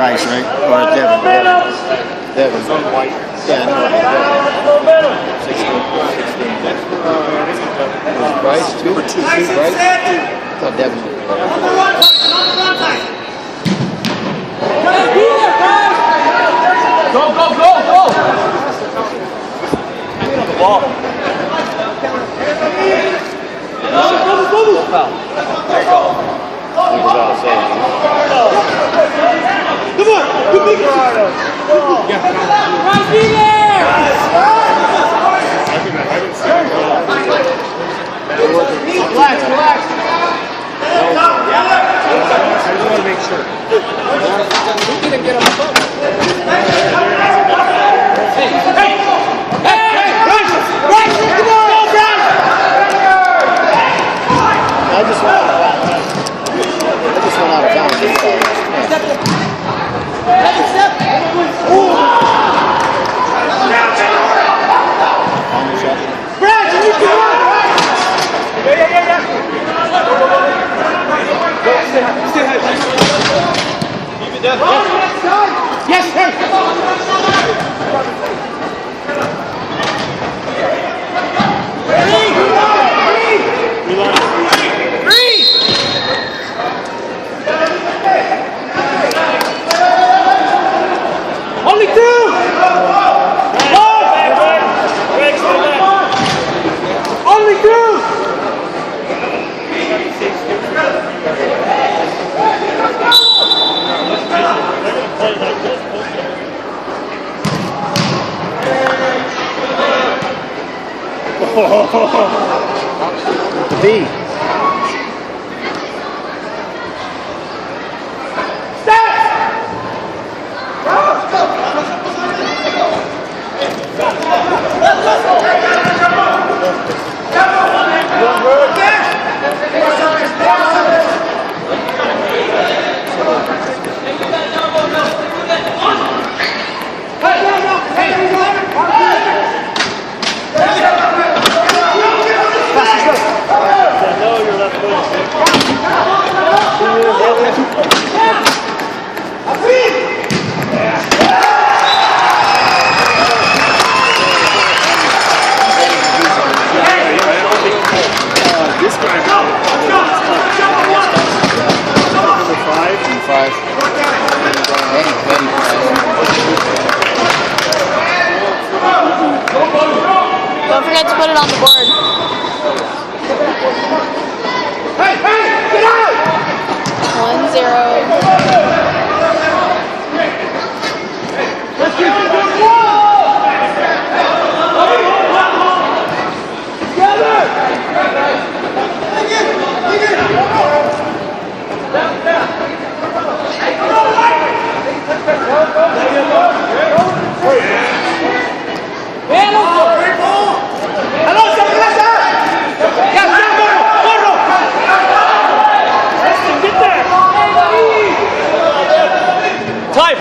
Rice, right? Or Devin. Devin. Yeah, I know. 16. Rice, two? Rice? I thought Devin was Go! Get on the ball. There you go. He was all saying. Come on! Good big right there! Relax. I just want to make sure. Who didn't get on the phone? Hey! Right! Come on! Brad! I just went out of bounds. Step! Brad, you need to go! Yeah. Stay high. Keep it down. Yes, hey! Only two! Only two! B. Don't forget to put it on the board. Hey, get out! 5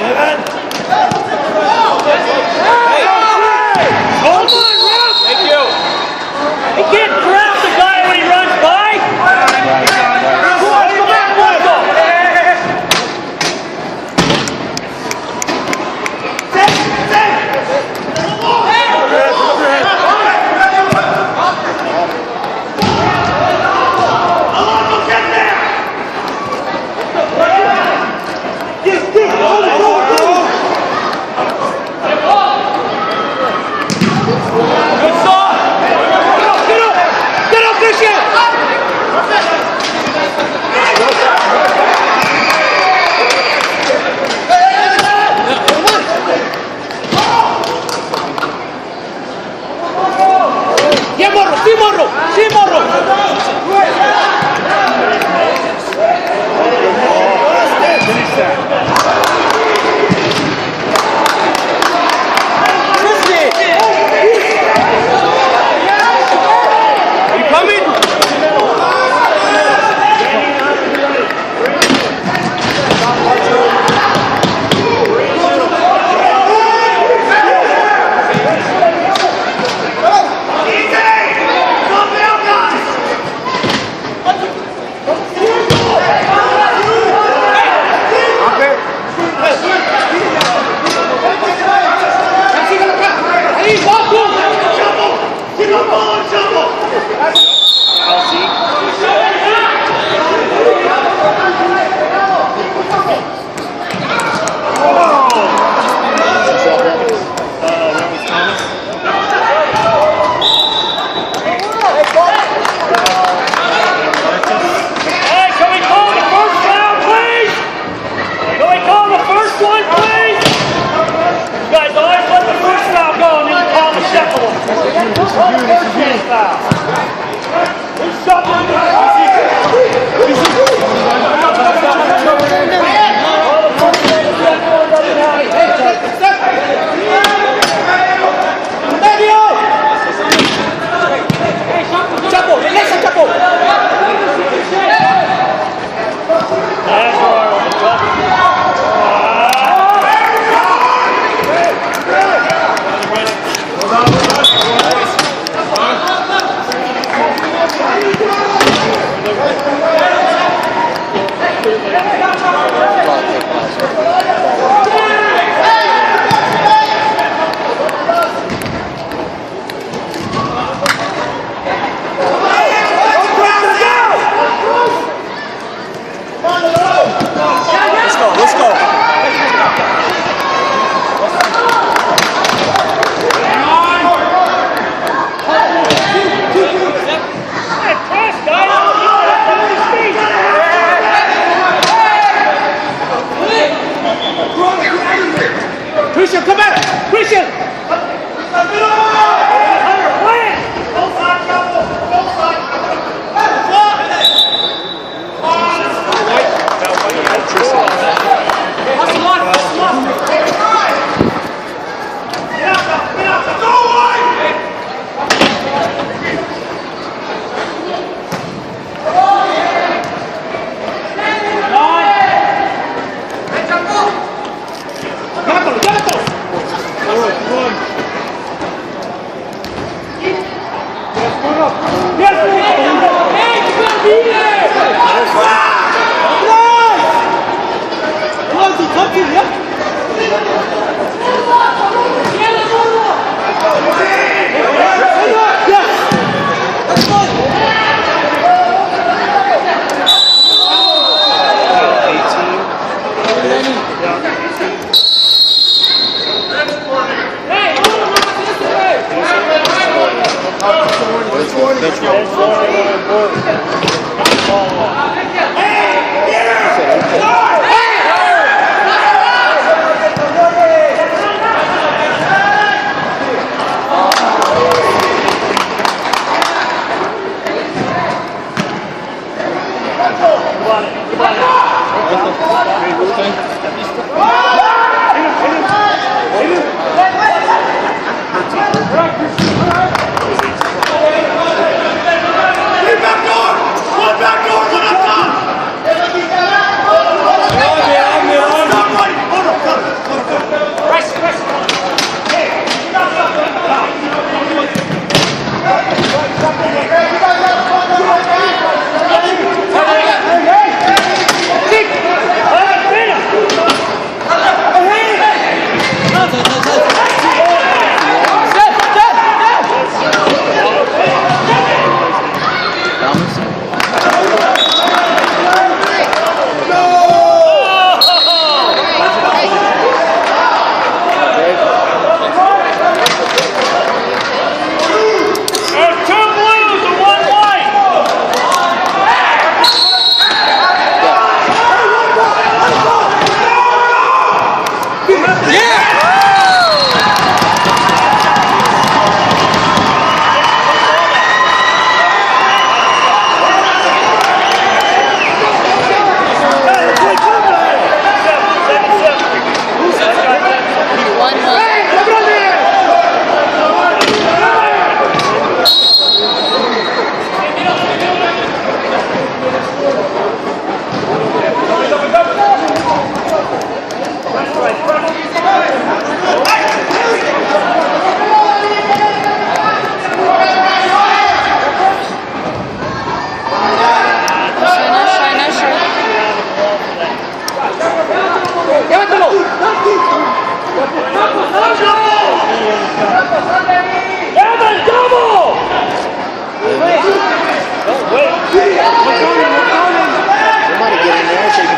Christian, come back! Christian!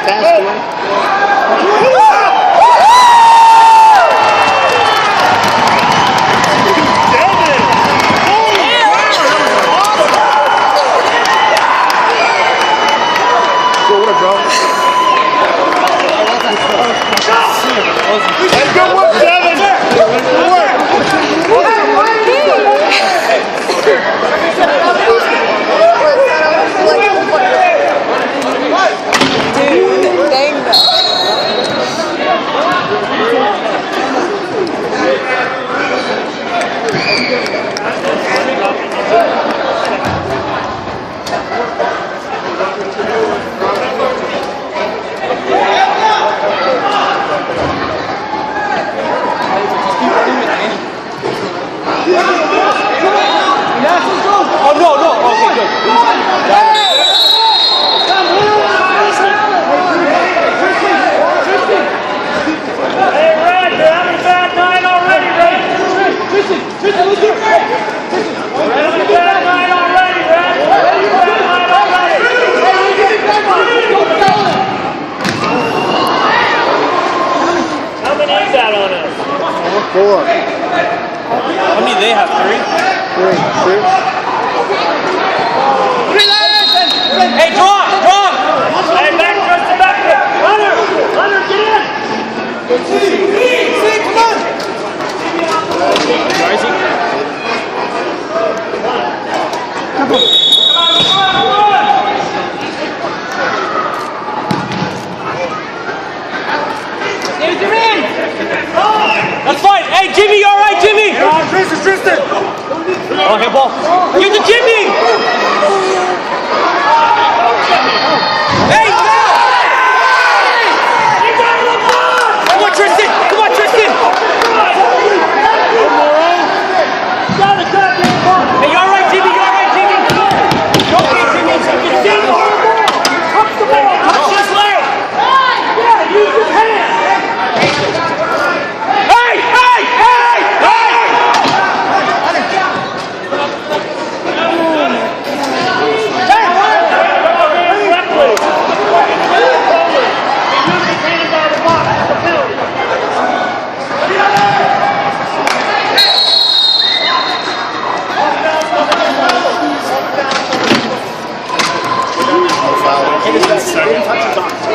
pass to him. Go, what a draw. Hey, good work, Devin. Good work. Dude, dang no. Oh, no, no. Okay, good. Hey, Red, you're having a bad night already, Red. You're having a bad night already, Red. You're having a bad night already. How many is that on us? 4. How many they have? 3? 3. Hey, draw! Draw! Hey, back, Tristan, back. Hunter, get in. Come on! Rising. That's fine. Hey, Jimmy, you all right, Jimmy? Tristan. Oh, hey, ball. Give it to Jimmy. Hey, go! Come on, Tristan. Come on, Tristan. Got a goddamn ball. Hey, you all right, Jimmy? You all right, Jimmy? Okay, Jimmy. Get the ball. Touch the ball. Touch his leg. Yeah, use his hand. Hey, hey, hey, hey!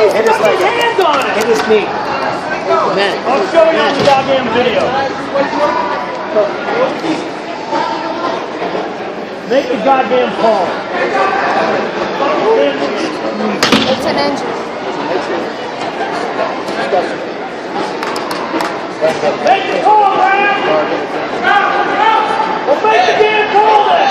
Hit his leg. Hands on it. Hit his knee. I'll show you on the goddamn video. Make the goddamn call. It's an injury. Make the call, man. Well, make the damn call then.